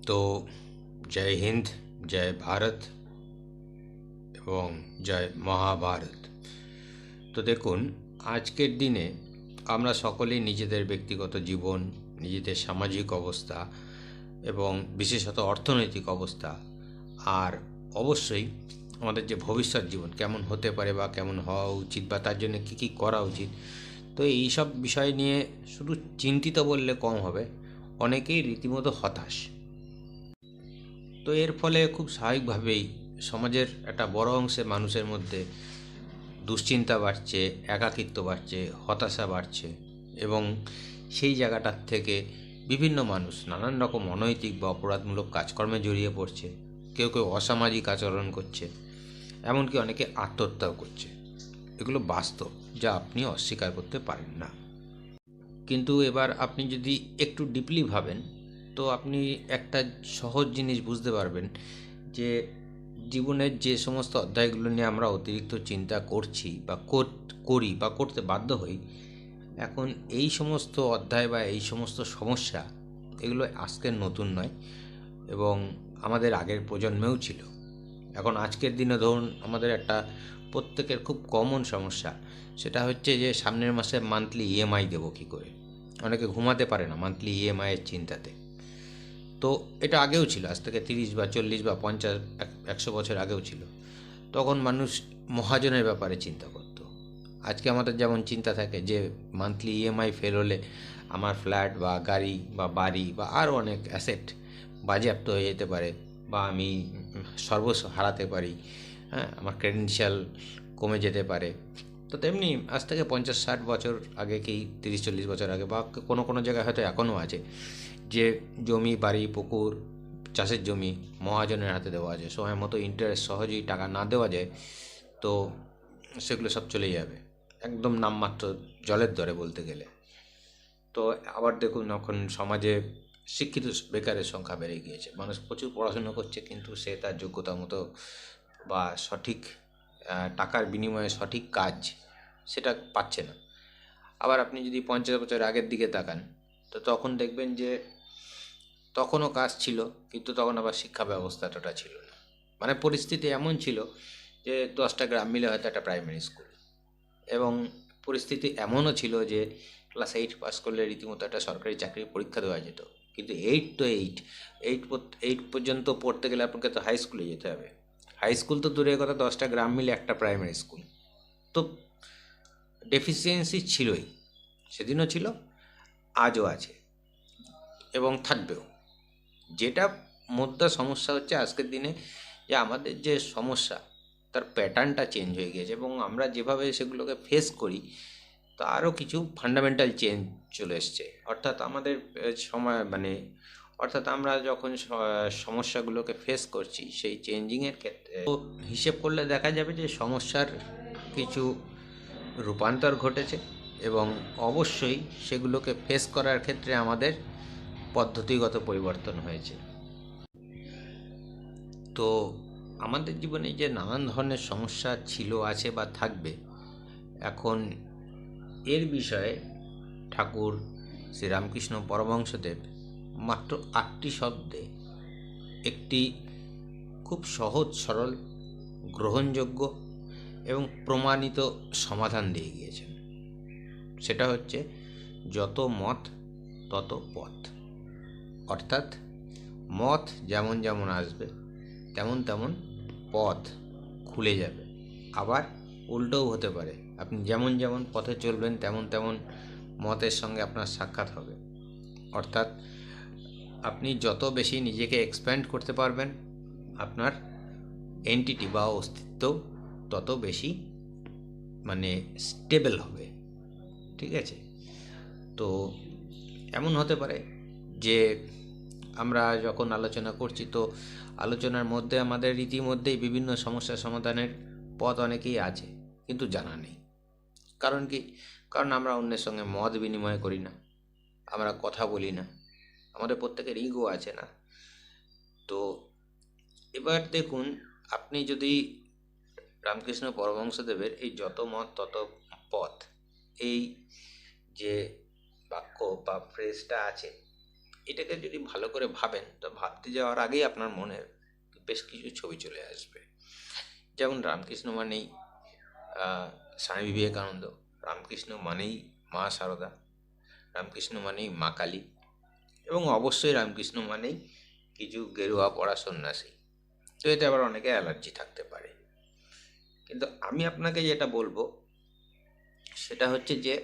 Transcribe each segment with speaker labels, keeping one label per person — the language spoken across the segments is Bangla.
Speaker 1: তো জয় হিন্দ, জয় ভারত এবং জয় মহাভারত। তো দেখুন, আজকের দিনে আমরা সকলেই নিজেদের ব্যক্তিগত জীবন, নিজেদের সামাজিক অবস্থা এবং বিশেষত অর্থনৈতিক অবস্থা, আর অবশ্যই আমাদের যে ভবিষ্যৎ জীবন কেমন হতে পারে বা কেমন হওয়া উচিত বা তার জন্য কী কী করা উচিত, তো এই সব বিষয় নিয়ে শুধু চিন্তিত বললে কম হবে, অনেকেই রীতিমতো হতাশ। তো এর ফলে খুব স্বাভাবিকভাবেই সমাজের একটা বড় অংশে মানুষের মধ্যে দুশ্চিন্তা বাড়ছে, একাকিত্ব বাড়ছে, হতাশা বাড়ছে এবং সেই জায়গাটার থেকে বিভিন্ন মানুষ নানান রকম অনৈতিক বা অপরাধমূলক কাজকর্মে জড়িয়ে পড়ছে। কেউ কেউ অসামাজিক আচরণ করছে, এমনকি অনেকে আত্মহত্যাও করছে। এগুলো বাস্তব, যা আপনি অস্বীকার করতে পারেন না। কিন্তু এবার আপনি যদি একটু ডিপলি ভাবেন, তো আপনি একটা সহজ জিনিস বুঝতে পারবেন যে জীবনের যে সমস্ত অধ্যায়গুলো নিয়ে আমরা অতিরিক্ত চিন্তা করছি বা করি বা করতে বাধ্য হই, এখন এই সমস্ত অধ্যায় বা এই সমস্ত সমস্যা, এগুলো আজকের নতুন নয় এবং আমাদের আগের প্রজন্মেও ছিল। এখন আজকের দিনে ধরুন আমাদের একটা প্রত্যেকের খুব কমন সমস্যা, সেটা হচ্ছে যে সামনের মাসে মান্থলি ইএমআই দেবো কী করে। অনেকে ঘুমাতে পারে না মান্থলি ইএমআইয়ের চিন্তাতে। তো এটা আগেও ছিল, আজ থেকে 30 বা 40 বা 50 100 বছর আগেও ছিল। তখন মানুষ মহাজনের ব্যাপারে চিন্তা করতো। আজকে আমাদের যেমন চিন্তা থাকে যে মান্থলি ইএমআই ফেল হলে আমার ফ্ল্যাট বা গাড়ি বা বাড়ি বা আরও অনেক অ্যাসেট বাজেয়াপ্ত হয়ে যেতে পারে বা আমি সর্বস্ব হারাতে পারি, হ্যাঁ, আমার ক্রেডেনশিয়াল কমে যেতে পারে। তো তেমনি আজ থেকে 50-60 বছর আগে কি 30-40 বছর আগে বা কোনো কোনো জায়গায় হয়তো এখনও আছে যে জমি, বাড়ি, পুকুর, চাষের জমি মহাজনের হাতে দেওয়া যায়, সময় মতো ইন্টারেস্ট সহজেই টাকা না দেওয়া যায়, তো সেগুলো সব চলে যাবে একদম নামমাত্র জলের দরে বলতে গেলে। তো আবার দেখুন, এখন সমাজে শিক্ষিত বেকারের সংখ্যা বেড়ে গিয়েছে। মানুষ প্রচুর পড়াশুনো করছে, কিন্তু সে তার যোগ্যতা মতো বা সঠিক টাকার বিনিময়ে সঠিক কাজ সেটা পাচ্ছে না। আবার আপনি যদি 50 বছর আগের দিকে তাকান, তো তখন দেখবেন যে তখনও কাজ ছিল, কিন্তু তখন আবার শিক্ষা ব্যবস্থাটা ছিল না। মানে পরিস্থিতি এমন ছিল যে 10টা গ্রাম মিলে হয়তো একটা প্রাইমারি স্কুল, এবং পরিস্থিতি এমনও ছিল যে ক্লাস 8 পাস করলে রীতিমতো একটা সরকারি চাকরির পরীক্ষা দেওয়া যেত। কিন্তু এইট পর্যন্ত পড়তে গেলে আপনাকে তো হাই স্কুলে যেতে হবে। হাই স্কুল তো দূরের কথা, 10টা গ্রাম মিলে একটা প্রাইমারি স্কুল। তো ডেফিসিয়েন্সি ছিলই, সেদিনও ছিল, আজও আছে এবং থাকবেও। যেটা মোদ্দা সমস্যা হচ্ছে আজকের দিনে যে আমাদের যে সমস্যা, তার প্যাটার্নটা চেঞ্জ হয়ে গিয়েছে এবং আমরা যেভাবে সেগুলোকে ফেস করি তারও কিছু ফান্ডামেন্টাল চেঞ্জ চলে এসছে। অর্থাৎ আমাদের সময় অর্থাৎ আমরা যখন সমস্যাগুলোকে ফেস করছি সেই চেঞ্জিংয়ের ক্ষেত্রে তো হিসেব করলে দেখা যাবে যে সমস্যার কিছু রূপান্তর ঘটেছে এবং অবশ্যই সেগুলোকে ফেস করার ক্ষেত্রে আমাদের পদ্ধতিগত পরিবর্তন হয়েছে। তো আমাদের জীবনে যে নানান ধরনের সমস্যা ছিল, আছে বা থাকবে, এখন এর বিষয়ে ঠাকুর শ্রীরামকৃষ্ণ পরমহংসদেব মাত্র 8টি শব্দে একটি খুব সহজ সরল, গ্রহণযোগ্য এবং প্রমাণিত সমাধান দিয়ে গিয়েছেন। সেটা হচ্ছে যত মত তত পথ। অর্থাৎ মত যেমন যেমন আসবে তেমন তেমন পথ খুলে যাবে। আবার উল্টোও হতে পারে, আপনি যেমন যেমন পথে চলবেন তেমন তেমন মতের সঙ্গে আপনার সাক্ষাৎ হবে। অর্থাৎ আপনি যত বেশি নিজেকে এক্সপ্যান্ড করতে পারবেন, আপনার এন্টিটি বা অস্তিত্ব তত বেশি স্টেবল হবে। ঠিক আছে? তো এমন হতে পারে যে আমরা যখন আলোচনা করছি, তো আলোচনার মধ্যে আমাদের ইতিমধ্যেই বিভিন্ন সমস্যা সমাধানের পথ অনেকেই আছে, কিন্তু জানা নেই। কারণ কি? কারণ আমরা অন্যের সঙ্গে মত বিনিময় করি না, আমরা কথা বলি না, আমাদের প্রত্যেকের ইগো আছে না। তো এবার দেখুন, আপনি যদি রামকৃষ্ণ পরমহংসদেবের এই যত মত তত পথ, এই যে বাক্য বা ফ্রেজটা আছে, এটাকে যদি ভালো করে ভাবেন, তো ভাবতে যাওয়ার আগেই আপনার মনের বেশ কিছু ছবি চলে আসবে। যেমন রামকৃষ্ণ মানেই স্বামী বিবেকানন্দ, রামকৃষ্ণ মানেই মা সারদা, রামকৃষ্ণ মানেই মা কালী, এবং অবশ্যই রামকৃষ্ণ মানেই কিছু গেরুয়া পড়া সন্ন্যাসী। তো এতে আবার অনেকে অ্যালার্জি থাকতে পারে। কিন্তু আমি আপনাকে যেটা বলবো সেটা হচ্ছে যে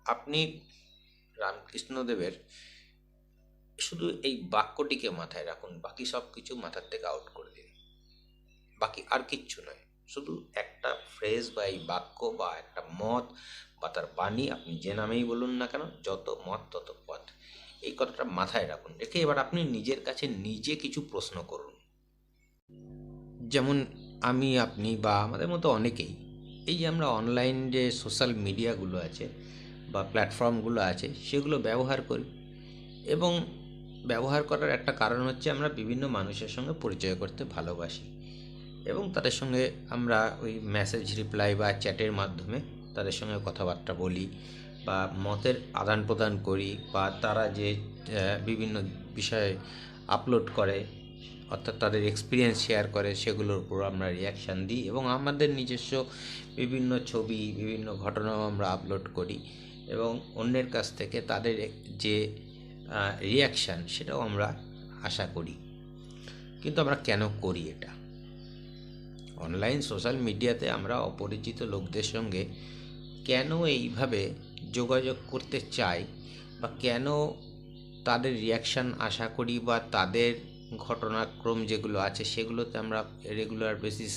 Speaker 1: আপনি রামকৃষ্ণদেবের শুধু এই বাক্যটিকে মাথায় রাখুন, বাকি সব কিছু মাথার থেকে আউট করে দিন, বাকি আর কিচ্ছু নয়। শুধু একটা ফ্রেজ বা এই বাক্য বা একটা মত বা তার বাণী, আপনি যে নামেই বলুন না কেন, যত মত তত পথ, এই কথাটা মাথায় রাখুন। রেখে এবার আপনি নিজের কাছে নিজে কিছু প্রশ্ন করুন। যেমন আমি, আপনি বা আমাদের মতো অনেকেই, এই যে আমরা অনলাইন যে সোশ্যাল মিডিয়াগুলো আছে বা প্ল্যাটফর্মগুলো আছে সেগুলো ব্যবহার করি, এবং ব্যবহার করার একটা কারণ হচ্ছে আমরা বিভিন্ন মানুষের সঙ্গে পরিচয় করতে ভালোবাসি, এবং তাদের সঙ্গে আমরা ওই মেসেজ রিপ্লাই বা চ্যাটের মাধ্যমে তাদের সঙ্গে কথাবার্তা বলি বা মতের আদান প্রদান করি, বা তারা যে বিভিন্ন বিষয়ে আপলোড করে, অর্থাৎ তাদের এক্সপিরিয়েন্স শেয়ার করে, সেগুলোর উপর আমরা রিয়াকশান দিই, এবং আমাদের নিজস্ব বিভিন্ন ছবি, বিভিন্ন ঘটনাও আমরা আপলোড করি, এবং অন্যের কাছ থেকে তাদের যে রিয়াকশান সেটাও আমরা আশা করি। কিন্তু আমরা কেন করি এটা? অনলাইন সোশ্যাল মিডিয়াতে আমরা অপরিচিত লোকদের সঙ্গে কেন এইভাবে যোগাযোগ করতে চাই, বা কেন তাদের রিয়াকশান আশা করি, বা তাদের ঘটনাক্রম যেগুলো আছে সেগুলোতে আমরা রেগুলার বেসিস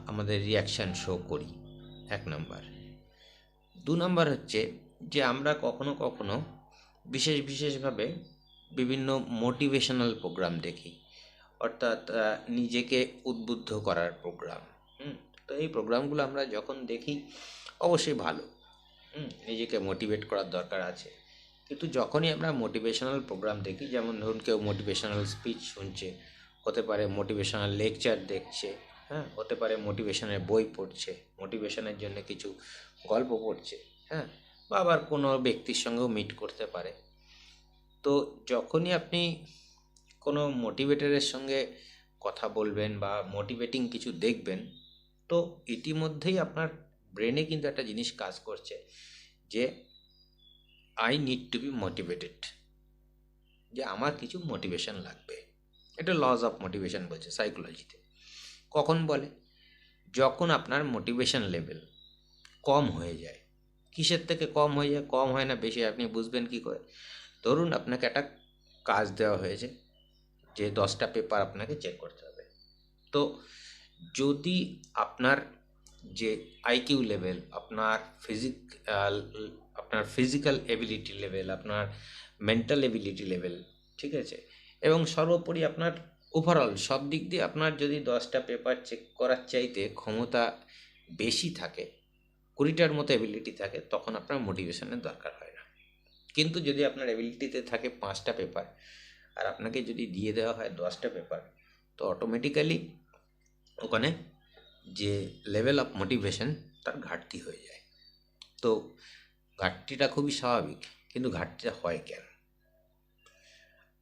Speaker 1: আমাদের রিয়াকশান শো করি, 1 নম্বর। 2 নম্বর হচ্ছে যে আমরা কখনো কখনো বিশেষভাবে বিভিন্ন মোটিভেশনাল প্রোগ্রাম দেখি, অর্থাৎ নিজেকে উদ্বুদ্ধ করার প্রোগ্রাম। তো এই প্রোগ্রামগুলো আমরা যখন দেখি অবশ্যই ভালো, নিজেকে মোটিভেট করার দরকার আছে। কিন্তু যখনই আমরা মোটিভেশনাল প্রোগ্রাম দেখি, যেমন ধরুন কেউ মোটিভেশনাল স্পিচ শুনছে, হতে পারে মোটিভেশনাল লেকচার দেখছে, হতে পারে মোটিভেশনের বই পড়ছে, মোটিভেশনের জন্য কিছু গল্প পড়ছে, বা আবার কোনো ব্যক্তির সঙ্গেও মিট করতে পারে। তো যখনই আপনি কোনো মোটিভেটরের সঙ্গে কথা বলবেন বা মোটিভেটিং কিছু দেখবেন, তো ইতিমধ্যেই আপনার ব্রেনে কিন্তু একটা জিনিস কাজ করছে যে I need to B motivated, যে আমার কিছু মোটিভেশন লাগবে। এটা লজ অফ মোটিভেশন বলছে সাইকোলজিতে। কখন বলে? যখন আপনার মোটিভেশন লেভেল কম হয়ে যায়। কিসের থেকে কম হয়ে যায়? কম হয় না বেশি, আপনি বুঝবেন কী করে? ধরুন আপনাকে একটা কাজ দেওয়া হয়েছে যে 10টা পেপার আপনাকে চেক করতে হবে। তো যদি আপনার যে আইকিউ লেভেল, আপনার ফিজিক্যাল এবিলিটি লেভেল, আপনার মেন্টাল এবিলিটি লেভেল, ঠিক আছে, এবং সর্বোপরি আপনার ওভারঅল সব দিক দিয়ে আপনার যদি 10টা পেপার চেক করার চাইতে ক্ষমতা বেশি থাকে, 20টার মতো এবিলিটি থাকে, তখন আপনার মোটিভেশনের দরকার হয় না। কিন্তু যদি আপনার এবিলিটিতে থাকে 5টা পেপার, আর আপনাকে যদি দিয়ে দেওয়া হয় 10টা পেপার, তো অটোমেটিক্যালি ওখানে যে লেভেল অফ মোটিভেশন তার ঘাটতি হয়ে যায়। তো ঘাটতিটা খুবই স্বাভাবিক, কিন্তু ঘাটতিটা হয় কেন?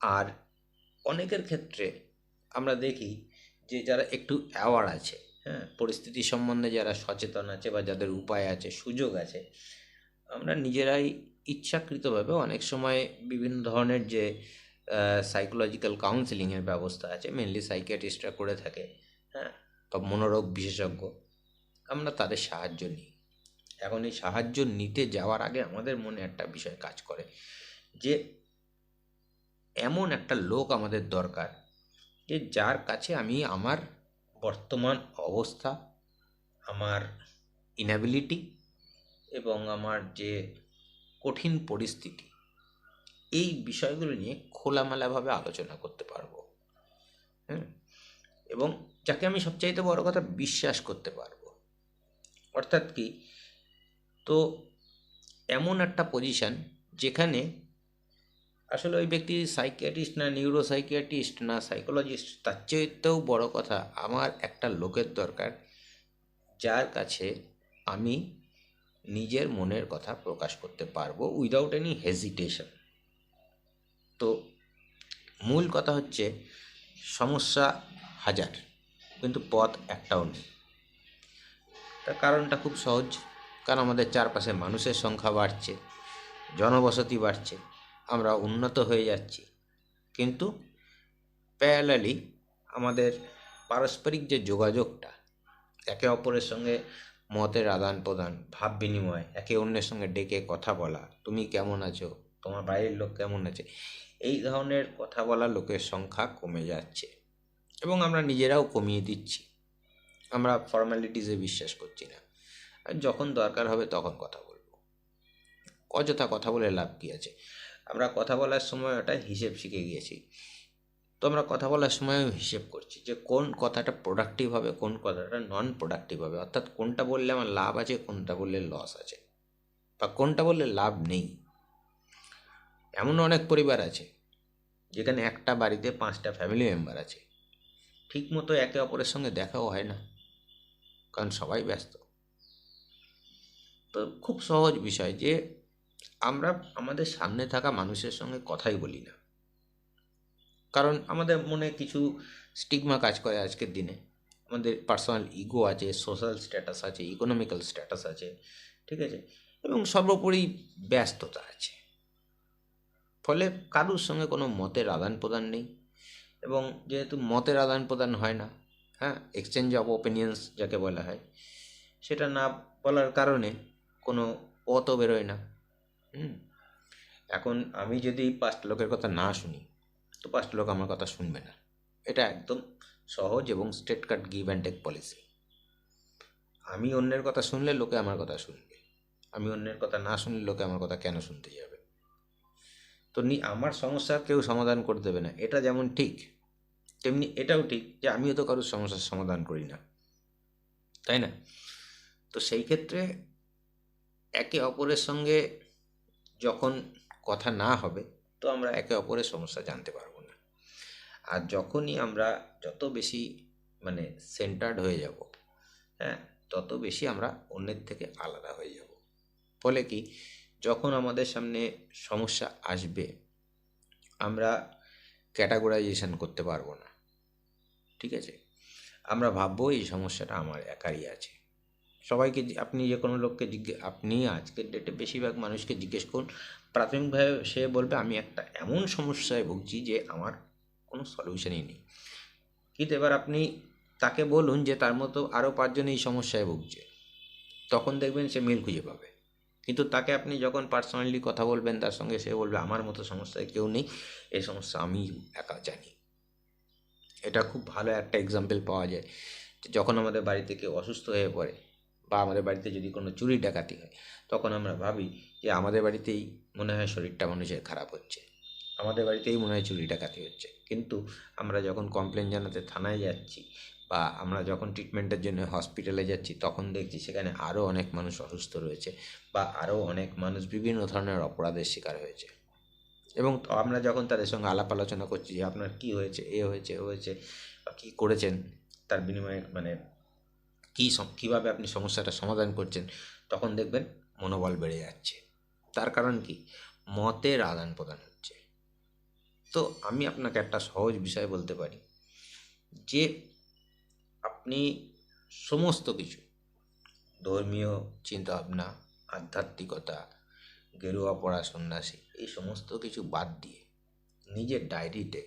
Speaker 1: আর অনেকের ক্ষেত্রে আমরা দেখি যে যারা একটু অ্যাওয়ার আছে, পরিস্থিতি সম্বন্ধে যারা সচেতন আছে বা যাদের উপায় আছে, সুযোগ আছে, আমরা নিজেরাই ইচ্ছাকৃতভাবে অনেক সময় বিভিন্ন ধরনের যে সাইকোলজিক্যাল কাউন্সেলিংয়ের ব্যবস্থা আছে, মেনলি সাইকিয়াট্রিস্টরা করে থাকে, বা মনোরোগ বিশেষজ্ঞ, আমরা তাদের সাহায্য নিই। এখন এই সাহায্য নিতে যাওয়ার আগে আমাদের মনে একটা বিষয় কাজ করে যে এমন একটা লোক আমাদের দরকার যে যার কাছে আমি আমার বর্তমান অবস্থা, আমার ইনঅ্যাবিলিটি এবং আমার যে কঠিন পরিস্থিতি, এই বিষয়গুলো নিয়ে খোলামেলাভাবে আলোচনা করতে পারবো, এবং যাকে আমি সবচাইতে বড় কথা বিশ্বাস করতে পারবো। অর্থাৎ কি? তো এমন একটা পজিশন যেখানে আসলে ওই ব্যক্তি সাইকিয়াট্রিস্ট না নিউরো সাইকিয়াট্রিস্ট না সাইকোলজিস্ট, তার চেয়েতেও বড় কথা আমার একটা লোকের দরকার যার কাছে আমি নিজের মনের কথা প্রকাশ করতে পারবো উইদাউট এনি হেজিটেশন। তো মূল কথা হচ্ছে সমস্যা হাজার, কিন্তু পথ একটাও নেই। তার কারণটা খুব সহজ, কারণ আমাদের চারপাশে মানুষের সংখ্যা বাড়ছে, জনবসতি বাড়ছে, আমরা উন্নত হয়ে যাচ্ছি, কিন্তু প্যারালালি আমাদের পারস্পরিক যে যোগাযোগটা, একে অপরের সঙ্গে মতের আদান প্রদান, ভাব বিনিময়, একে অন্যের সঙ্গে ডেকে কথা বলা, তুমি কেমন আছো, তোমার বাড়ির লোক কেমন আছে, এই ধরনের কথা বলা লোকের সংখ্যা কমে যাচ্ছে এবং আমরা নিজেরাও কমিয়ে দিচ্ছি। আমরা ফর্মালিটিসে বিশ্বাস করছি না, আর যখন দরকার হবে তখন কথা বলবো। অযথা কথা বলে লাভ কী আছে? আমরা কথা বলার সময় ওটা হিসেব শিখে গিয়েছি, তো আমরা কথা বলার সময়ও হিসেব করছি যে কোন কথাটা প্রোডাক্টিভ হবে, কোন কথাটা নন প্রোডাক্টিভ হবে, অর্থাৎ কোনটা বললে আমার লাভ আছে, কোনটা বললে লস আছে, বা কোনটা বললে লাভ নেই। এমন অনেক পরিবার আছে যেখানে একটা বাড়িতে 5টা ফ্যামিলি মেম্বার আছে, ঠিক মতো একে অপরের সঙ্গে দেখাও হয় না, কারণ সবাই ব্যস্ত। তো খুব সহজ বিষয় যে আমরা আমাদের সামনে থাকা মানুষের সঙ্গে কথাই বলি না, কারণ আমাদের মনে কিছু স্টিগমা কাজ করে। আজকের দিনে আমাদের পার্সোনাল ইগো আছে, সোশ্যাল স্ট্যাটাস আছে, ইকোনমিক্যাল স্ট্যাটাস আছে, ঠিক আছে, এবং সর্বোপরি ব্যস্ততা আছে। ফলে কারুর সঙ্গে কোনো মতের আদান প্রদান নেই, এবং যেহেতু মতের আদান প্রদান হয় না, হ্যাঁ, এক্সচেঞ্জ অফ ওপিনিয়ন্স যাকে বলা হয়, সেটা না বলার কারণে কোনো পথও বেরোয় না। এখন আমি যদি 5টা লোকের কথা না শুনি, তো 5টা লোক আমার কথা শুনবে না। এটা একদম সহজ এবং straight cut give and take policy. আমি অন্যের কথা শুনলে লোকে আমার কথা শুনবে, আমি অন্যের কথা না শুনলে লোকে আমার কথা কেন শুনতে যাবে? তো আমার সমস্যার কেউ সমাধান করে দেবে না, এটা যেমন ঠিক তেমনি এটাও ঠিক যে আমিও তো কারোর সমস্যার সমাধান করি না, তাই না? তো সেই ক্ষেত্রে একে অপরের সঙ্গে যখন কথা না হবে, তো আমরা একে অপরের সমস্যা জানতে পারবো না। আর যখনই আমরা যত বেশি সেন্টার্ড হয়ে যাব, হ্যাঁ, তত বেশি আমরা অন্যের থেকে আলাদা হয়ে যাব। ফলে কি, যখন আমাদের সামনে সমস্যা আসবে, আমরা ক্যাটাগরাইজেশন করতে পারবো না, ঠিক আছে? আমরা ভাববো এই সমস্যাটা আমার একারই আছে। সবাইকে আপনি যে কোনো লোককে আপনি আজকের ডেটে বেশিরভাগ মানুষকে জিজ্ঞেস করুন, প্রাথমিকভাবে সে বলবে আমি একটা এমন সমস্যায় ভুগছি যে আমার কোনো সলিউশনই নেই। কিন্তু এবার আপনি তাকে বলুন যে তার মতো আরও 5জন এই সমস্যায় ভুগছে, তখন দেখবেন সে মিল খুঁজে পাবে। কিন্তু তাকে আপনি যখন পার্সোনালি কথা বলবেন তার সঙ্গে, সে বলবে আমার মতো সমস্যায় কেউ নেই, এই সমস্যা আমি একা জানি। এটা খুব ভালো একটা এক্সাম্পল পাওয়া যায় যে যখন আমাদের বাড়িতে কেউ অসুস্থ হয়ে পড়ে, বা আমাদের বাড়িতে যদি কোনো চুরি ডাকাতি হয়, তখন আমরা ভাবি যে আমাদের বাড়িতেই মনে হয় শরীরটা মানুষের খারাপ হচ্ছে, আমাদের বাড়িতেই মনে হয় চুরি ডাকাতি হচ্ছে। কিন্তু আমরা যখন কমপ্লেন জানাতে থানায় যাচ্ছি, বা আমরা যখন ট্রিটমেন্টের জন্য হসপিটালে যাচ্ছি, তখন দেখছি সেখানে আরও অনেক মানুষ অসুস্থ রয়েছে, বা আরও অনেক মানুষ বিভিন্ন ধরনের অপরাধের শিকার হয়েছে। এবং আমরা যখন তাদের সঙ্গে আলাপ আলোচনা করছি যে আপনার কী হয়েছে, এ হয়েছে, ও হয়েছে, বা কী করেছেন, তার বিনিময়ে কীভাবে আপনি সমস্যাটা সমাধান করছেন, তখন দেখবেন মনোবল বেড়ে যাচ্ছে। তার কারণ কি? মতের আদান প্রদান হচ্ছে। তো আমি আপনাকে একটা সহজ বিষয় বলতে পারি যে আপনি সমস্ত কিছু, ধর্মীয় চিন্তাভাবনা, আধ্যাত্মিকতা, গেরুয়া পড়া সন্ন্যাসী, এই সমস্ত কিছু বাদ দিয়ে নিজের ডায়েরিতে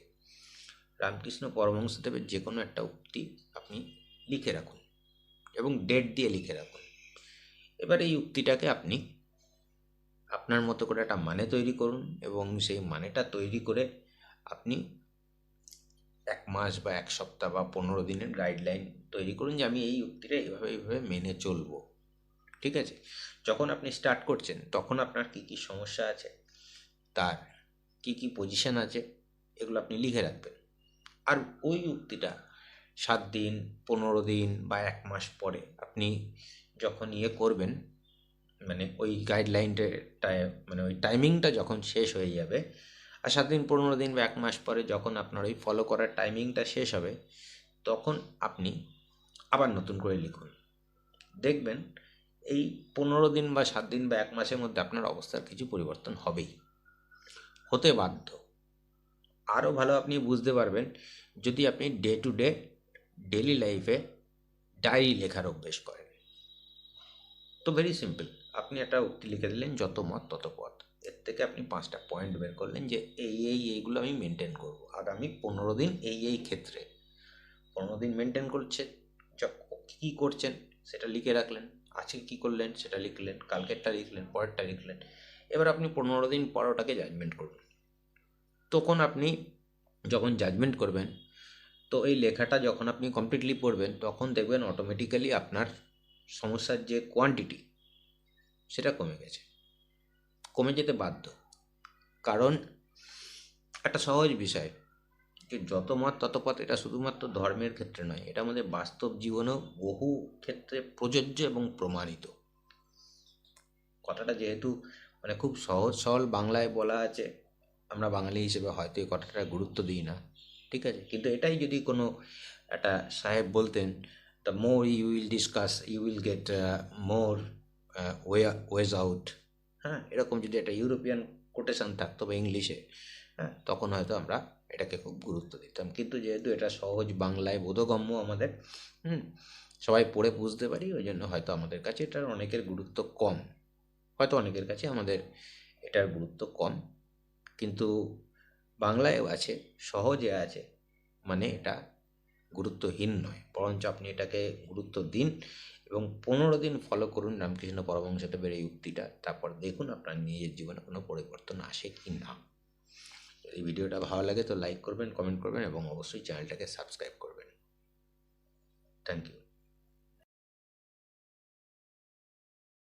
Speaker 1: রামকৃষ্ণ পরমহংসদেবের যে কোনো একটা উক্তি আপনি লিখে রাখুন, এবং ডেট দিয়ে লিখে রাখুন। এবার এই উক্তিটাকে আপনি আপনার মতো করে একটা মানে তৈরি করুন, এবং সেই মানেটা তৈরি করে আপনি 1 মাস বা 1 সপ্তাহ বা 15 দিনের গাইডলাইন তৈরি করুন যে আমি এই উক্তিটা এইভাবে এইভাবে মেনে চলবো, ঠিক আছে? যখন আপনি স্টার্ট করছেন, তখন আপনার কী কী সমস্যা আছে, তার কী কী পজিশন আছে, এগুলো আপনি লিখে রাখবেন। আর ওই উক্তিটা 7 দিন, 15 দিন বা 1 মাস পরে আপনি যখন করবেন, ওই গাইডলাইনটায় ওই টাইমিংটা যখন শেষ হয়ে যাবে, আর 7 দিন, 15 দিন বা 1 মাস পরে যখন আপনার ওই ফলো করার টাইমিংটা শেষ হবে, তখন আপনি আবার নতুন করে লিখুন। দেখবেন এই 15 দিন বা 7 দিন বা 1 মাসের মধ্যে আপনার অবস্থার কিছু পরিবর্তন হবেই, হতে বাধ্য। আরও ভালো আপনি বুঝতে পারবেন যদি আপনি ডে টু ডে ডেলি লাইফে ডায়েরি লেখার অভ্যেস করেন। তো ভেরি সিম্পল, আপনি একটা উক্তি লিখে দিলেন, যত মত তত পথ। এর থেকে আপনি 5টা পয়েন্ট বের করলেন যে এইগুলো আমি মেনটেন করব আগামী 15 দিন, এই ক্ষেত্রে 15 দিন মেনটেন করছে। কী করছেন সেটা লিখে রাখলেন, আজকে কী করলেন সেটা লিখলেন, কালকেরটা লিখলেন, পরেরটা লিখলেন। এবার আপনি 15 দিন পর ওটাকে জাজমেন্ট করুন। তখন আপনি যখন জাজমেন্ট করবেন, তো এই লেখাটা যখন আপনি কমপ্লিটলি পড়বেন, তখন দেখবেন অটোমেটিক্যালি আপনার সমস্যার যে কোয়ান্টিটি সেটা কমে গেছে, কমে যেতে বাধ্য। কারণ একটা সহজ বিষয় যে যত মত তত পথ, এটা শুধুমাত্র ধর্মের ক্ষেত্রে নয়, এটা আমাদের বাস্তব জীবনেও বহু ক্ষেত্রে প্রযোজ্য এবং প্রমাণিত। কথাটা যেহেতু মানে খুব সহজ সরল বাংলায় বলা আছে, আমরা বাঙালি হিসেবে হয়তো এই কথাটা গুরুত্ব দিই না, ঠিক আছে, কিন্তু এটাই যদি কোনো একটা সাহেব বলতেন, the more you will discuss you will get more ways out, হ্যাঁ, এরকম যদি একটা ইউরোপিয়ান কোটেশন থাকতো বা ইংলিশে, হ্যাঁ, তখন হয়তো আমরা এটাকে খুব গুরুত্ব দিতাম। কিন্তু যেহেতু এটা সহজ বাংলায় বোধগম্য আমাদের, সবাই পড়ে বুঝতে পারি, ওই জন্য হয়তো আমাদের কাছে এটার অনেকের গুরুত্ব কম, হয়তো অনেকের কাছে আমাদের এটার গুরুত্ব কম। কিন্তু বাংলায়ও আছে, সহজে আছে, মানে এটা গুরুত্বহীন নয়, বরঞ্চ আপনি এটাকে গুরুত্ব দিন এবং 15 দিন ফলো করুন রামকৃষ্ণ পরমহংসদেবের এই উক্তিটা, তারপর দেখুন আপনার নিজের জীবনে কোনো পরিবর্তন আসে কি না। এই ভিডিওটা ভালো লাগে তো লাইক করবেন, কমেন্ট করবেন এবং অবশ্যই চ্যানেলটাকে সাবস্ক্রাইব করবেন। Thank you.